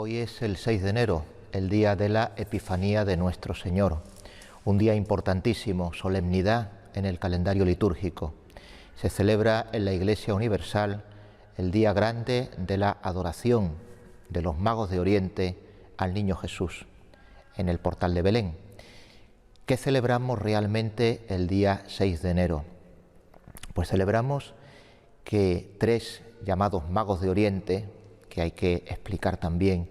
Hoy es el 6 de enero, el día de la Epifanía de nuestro Señor, un día importantísimo, solemnidad en el calendario litúrgico. Se celebra en la Iglesia Universal el día grande de la adoración de los magos de Oriente al Niño Jesús, en el portal de Belén. ¿Qué celebramos realmente el día 6 de enero? Pues celebramos que tres llamados magos de Oriente, que hay que explicar también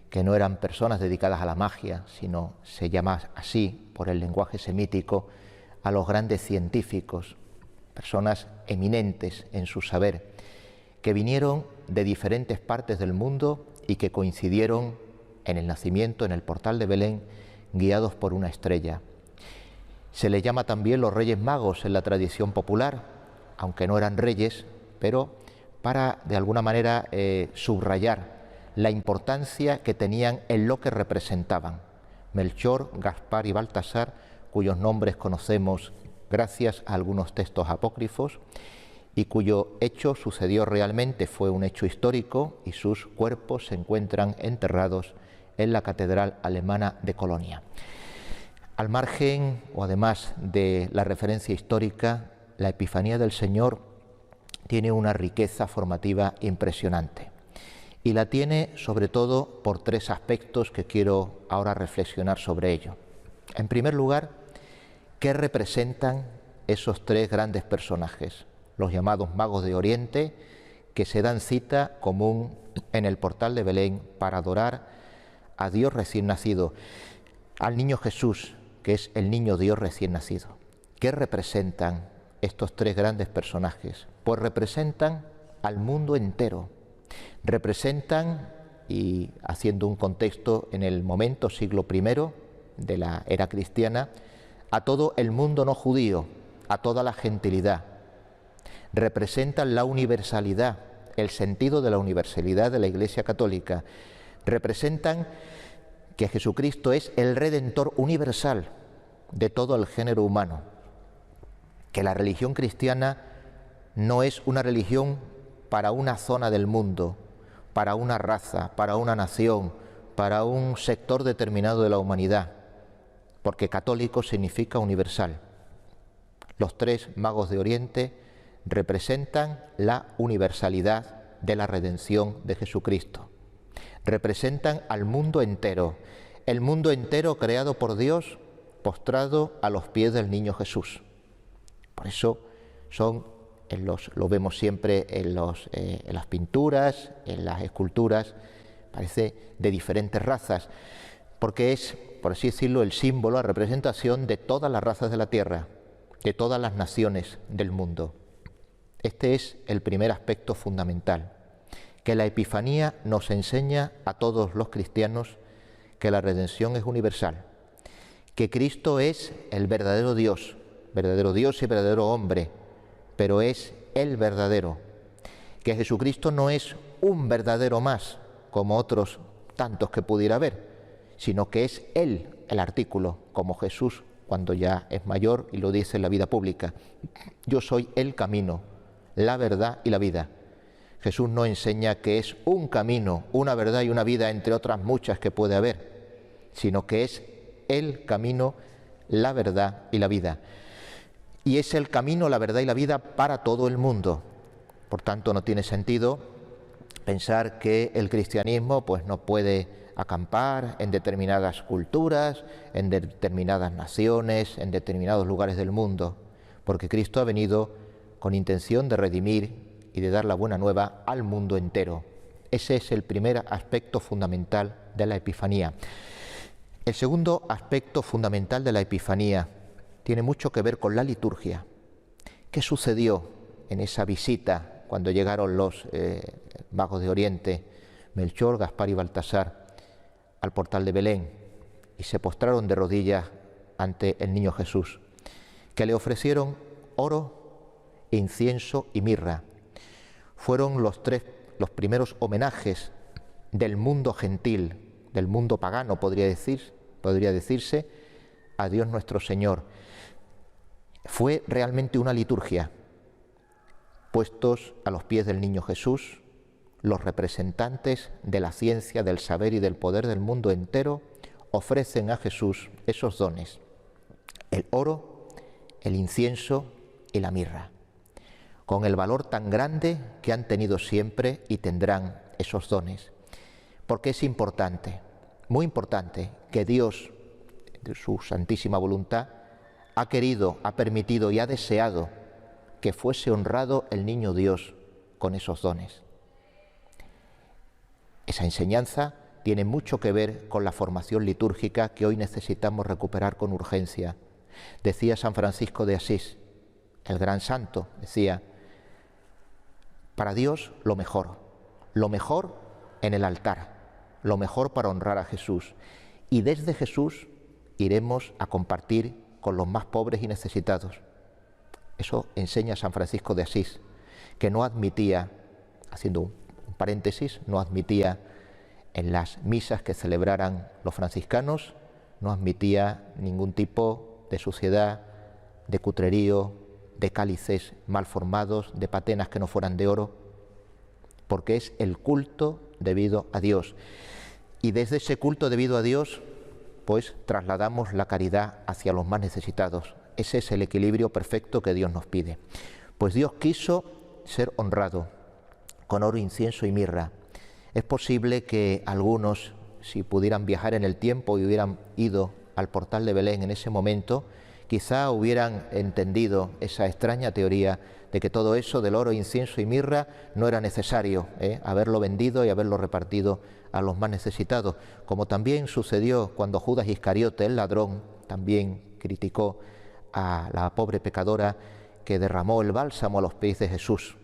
que no eran personas dedicadas a la magia, sino se llama así por el lenguaje semítico a los grandes científicos, personas eminentes en su saber, que vinieron de diferentes partes del mundo y que coincidieron en el nacimiento, en el portal de Belén, guiados por una estrella. Se les llama también los Reyes Magos en la tradición popular, aunque no eran reyes, pero para de alguna manera subrayar la importancia que tenían en lo que representaban. Melchor, Gaspar y Baltasar, cuyos nombres conocemos gracias a algunos textos apócrifos y cuyo hecho sucedió realmente, fue un hecho histórico, y sus cuerpos se encuentran enterrados en la catedral alemana de Colonia. Al margen, o además de la referencia histórica, la Epifanía del Señor tiene una riqueza formativa impresionante. Y la tiene sobre todo por tres aspectos que quiero ahora reflexionar sobre ello. En primer lugar, ¿qué representan esos tres grandes personajes? Los llamados magos de Oriente, que se dan cita común en el portal de Belén para adorar a Dios recién nacido, al niño Jesús, que es el niño Dios recién nacido. ¿Qué representan estos tres grandes personajes? Pues representan al mundo entero, representan, y haciendo un contexto en el momento siglo I de la era cristiana, a todo el mundo no judío, a toda la gentilidad. Representan la universalidad, el sentido de la universalidad de la Iglesia Católica. Representan que Jesucristo es el Redentor universal de todo el género humano, que la religión cristiana no es una religión para una zona del mundo, para una raza, para una nación, para un sector determinado de la humanidad, porque católico significa universal. Los tres magos de Oriente representan la universalidad de la redención de Jesucristo. Representan al mundo entero, el mundo entero creado por Dios, postrado a los pies del niño Jesús. Por eso lo vemos siempre en las pinturas, en las esculturas, parece de diferentes razas, porque es, por así decirlo, el símbolo, la representación de todas las razas de la tierra, de todas las naciones del mundo. Este es el primer aspecto fundamental, que la Epifanía nos enseña a todos los cristianos que la redención es universal, que Cristo es el verdadero Dios y verdadero hombre, pero es el verdadero, que Jesucristo no es un verdadero más, como otros tantos que pudiera haber, sino que es Él el artículo, como Jesús cuando ya es mayor y lo dice en la vida pública: yo soy el camino, la verdad y la vida. Jesús no enseña que es un camino, una verdad y una vida entre otras muchas que puede haber, sino que es el camino, la verdad y la vida. Y es el camino, la verdad y la vida para todo el mundo. Por tanto, no tiene sentido pensar que el cristianismo pues no puede acampar en determinadas culturas, en determinadas naciones, en determinados lugares del mundo, porque Cristo ha venido con intención de redimir y de dar la buena nueva al mundo entero. Ese es el primer aspecto fundamental de la Epifanía. El segundo aspecto fundamental de la Epifanía tiene mucho que ver con la liturgia. ¿Qué sucedió en esa visita cuando llegaron los magos de Oriente, Melchor, Gaspar y Baltasar, al portal de Belén y se postraron de rodillas ante el niño Jesús? Que le ofrecieron oro, incienso y mirra. Fueron los primeros homenajes del mundo gentil, del mundo pagano, podría decirse, a Dios nuestro Señor. Fue realmente una liturgia, puestos a los pies del niño Jesús, los representantes de la ciencia, del saber y del poder del mundo entero ofrecen a Jesús esos dones: el oro, el incienso y la mirra, con el valor tan grande que han tenido siempre y tendrán esos dones. Porque es importante, muy importante, que Dios, de su santísima voluntad, ha querido, ha permitido y ha deseado que fuese honrado el niño Dios con esos dones. Esa enseñanza tiene mucho que ver con la formación litúrgica que hoy necesitamos recuperar con urgencia. Decía San Francisco de Asís, el gran santo, decía: para Dios lo mejor en el altar, lo mejor para honrar a Jesús. Y desde Jesús iremos a compartir con los más pobres y necesitados. Eso enseña San Francisco de Asís, que no admitía, haciendo un paréntesis, no admitía en las misas que celebraran los franciscanos, no admitía ningún tipo de suciedad, de cutrerío, de cálices mal formados, de patenas que no fueran de oro, porque es el culto debido a Dios. Y desde ese culto debido a Dios, pues trasladamos la caridad hacia los más necesitados. Ese es el equilibrio perfecto que Dios nos pide. Pues Dios quiso ser honrado con oro, incienso y mirra. Es posible que algunos, si pudieran viajar en el tiempo y hubieran ido al portal de Belén en ese momento, quizá hubieran entendido esa extraña teoría de que todo eso del oro, incienso y mirra no era necesario, haberlo vendido y haberlo repartido a los más necesitados, como también sucedió cuando Judas Iscariote, el ladrón, también criticó a la pobre pecadora que derramó el bálsamo a los pies de Jesús.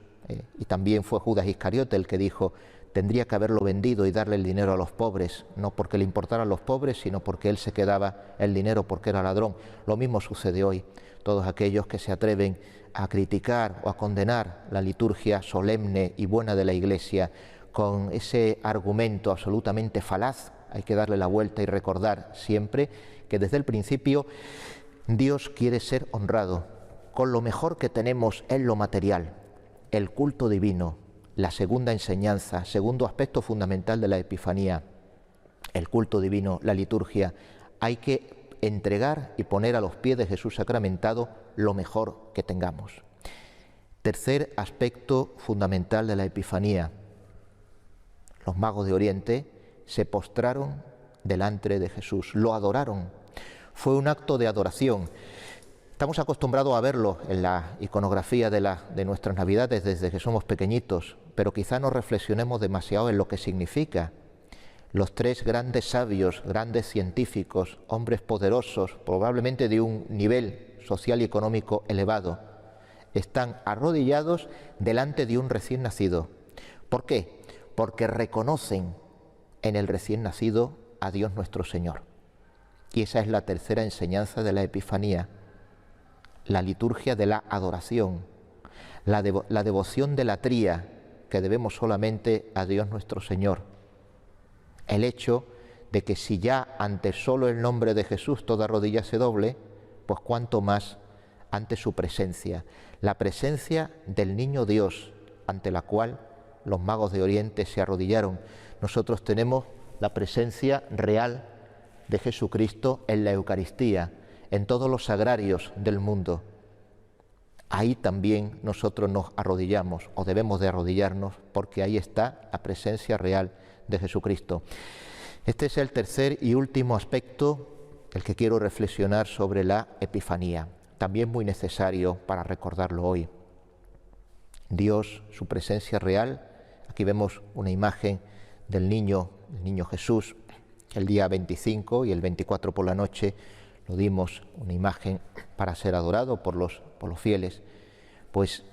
Y también fue Judas Iscariote el que dijo: tendría que haberlo vendido y darle el dinero a los pobres, no porque le importaran los pobres, sino porque él se quedaba el dinero porque era ladrón. Lo mismo sucede hoy. Todos aquellos que se atreven a criticar o a condenar la liturgia solemne y buena de la Iglesia con ese argumento absolutamente falaz, hay que darle la vuelta y recordar siempre que desde el principio Dios quiere ser honrado con lo mejor que tenemos en lo material, el culto divino. La segunda enseñanza, segundo aspecto fundamental de la Epifanía, el culto divino, la liturgia. Hay que entregar y poner a los pies de Jesús sacramentado lo mejor que tengamos. Tercer aspecto fundamental de la Epifanía. Los magos de Oriente se postraron delante de Jesús, lo adoraron. Fue un acto de adoración. Estamos acostumbrados a verlo en la iconografía de nuestras Navidades desde que somos pequeñitos, pero quizá no reflexionemos demasiado en lo que significa. Los tres grandes sabios, grandes científicos, hombres poderosos, probablemente de un nivel social y económico elevado, están arrodillados delante de un recién nacido. ¿Por qué? Porque reconocen en el recién nacido a Dios nuestro Señor. Y esa es la tercera enseñanza de la Epifanía. La liturgia de la adoración, la devoción de la tría que debemos solamente a Dios nuestro Señor. El hecho de que si ya ante solo el nombre de Jesús toda rodilla se doble, pues cuánto más ante su presencia, la presencia del niño Dios, ante la cual los magos de Oriente se arrodillaron. Nosotros tenemos la presencia real de Jesucristo en la Eucaristía, en todos los sagrarios del mundo. Ahí también nosotros nos arrodillamos, o debemos de arrodillarnos, porque ahí está la presencia real de Jesucristo. Este es el tercer y último aspecto, el que quiero reflexionar sobre la Epifanía, también muy necesario para recordarlo hoy. Dios, su presencia real. Aquí vemos una imagen del niño, el niño Jesús, el día 25 y el 24 por la noche lo dimos una imagen para ser adorado por los fieles. Pues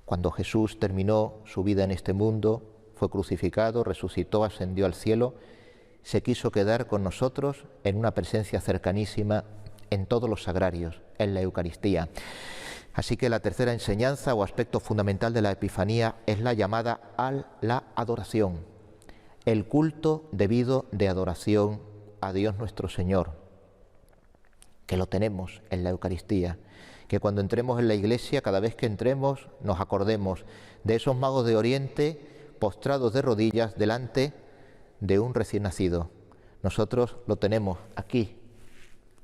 cuando Jesús terminó su vida en este mundo, fue crucificado, resucitó, ascendió al cielo, se quiso quedar con nosotros en una presencia cercanísima en todos los sagrarios, en la Eucaristía. Así que la tercera enseñanza o aspecto fundamental de la Epifanía es la llamada a la adoración, el culto debido de adoración a Dios nuestro Señor, que lo tenemos en la Eucaristía, que cuando entremos en la Iglesia, cada vez que entremos, nos acordemos de esos magos de Oriente, postrados de rodillas delante de un recién nacido. Nosotros lo tenemos aquí,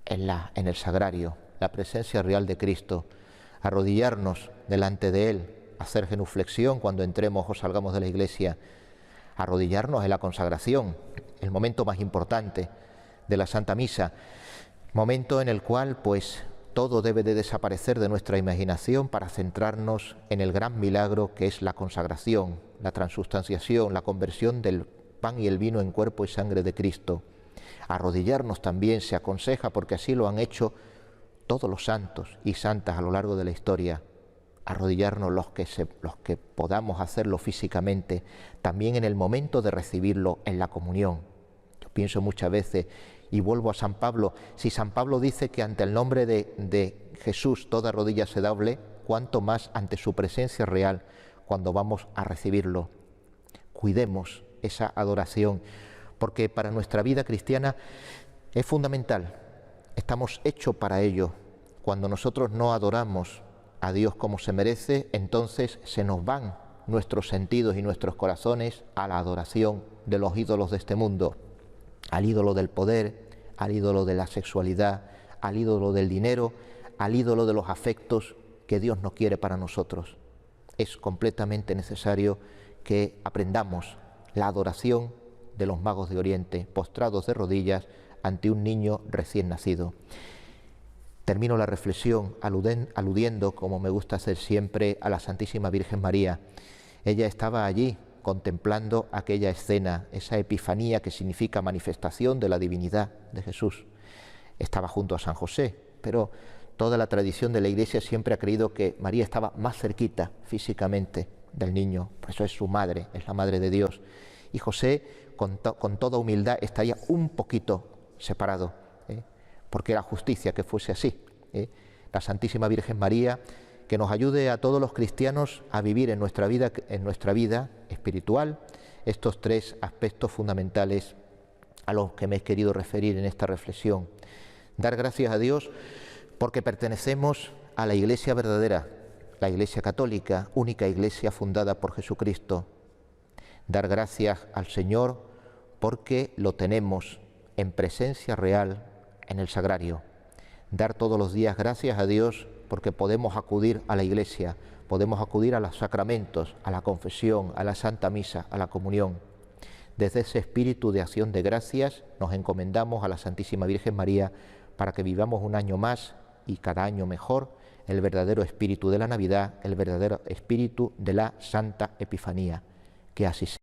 en el sagrario, la presencia real de Cristo. Arrodillarnos delante de Él, hacer genuflexión cuando entremos o salgamos de la iglesia, arrodillarnos en la consagración, el momento más importante de la Santa Misa, momento en el cual pues todo debe de desaparecer de nuestra imaginación para centrarnos en el gran milagro que es la consagración, la transustanciación, la conversión del pan y el vino en cuerpo y sangre de Cristo. Arrodillarnos también se aconseja, porque así lo han hecho todos los santos y santas a lo largo de la historia. Arrodillarnos los que podamos hacerlo físicamente, también en el momento de recibirlo en la comunión. Yo pienso muchas veces, y vuelvo a San Pablo, si San Pablo dice que ante el nombre de Jesús toda rodilla se doble, cuánto más ante su presencia real cuando vamos a recibirlo. Cuidemos esa adoración, porque para nuestra vida cristiana es fundamental. Estamos hechos para ello. Cuando nosotros no adoramos a Dios como se merece, entonces se nos van nuestros sentidos y nuestros corazones a la adoración de los ídolos de este mundo, al ídolo del poder, al ídolo de la sexualidad, al ídolo del dinero, al ídolo de los afectos que Dios no quiere para nosotros. Es completamente necesario que aprendamos la adoración de los magos de Oriente, postrados de rodillas ante un niño recién nacido. Termino la reflexión aludiendo, como me gusta hacer siempre, a la Santísima Virgen María. Ella estaba allí contemplando aquella escena, esa epifanía que significa manifestación de la divinidad de Jesús. Estaba junto a San José, pero toda la tradición de la Iglesia siempre ha creído que María estaba más cerquita físicamente del niño, por eso es su madre, es la madre de Dios. Y José, con toda humildad, estaría un poquito separado, porque era justicia que fuese así. La Santísima Virgen María, que nos ayude a todos los cristianos a vivir en nuestra vida espiritual estos tres aspectos fundamentales a los que me he querido referir en esta reflexión. Dar gracias a Dios porque pertenecemos a la Iglesia verdadera, la Iglesia católica, única Iglesia fundada por Jesucristo. Dar gracias al Señor porque lo tenemos en presencia real en el sagrario. Dar todos los días gracias a Dios porque podemos acudir a la Iglesia, podemos acudir a los sacramentos, a la confesión, a la Santa Misa, a la comunión. Desde ese espíritu de acción de gracias nos encomendamos a la Santísima Virgen María para que vivamos un año más y cada año mejor el verdadero espíritu de la Navidad, el verdadero espíritu de la Santa Epifanía. Que así sea.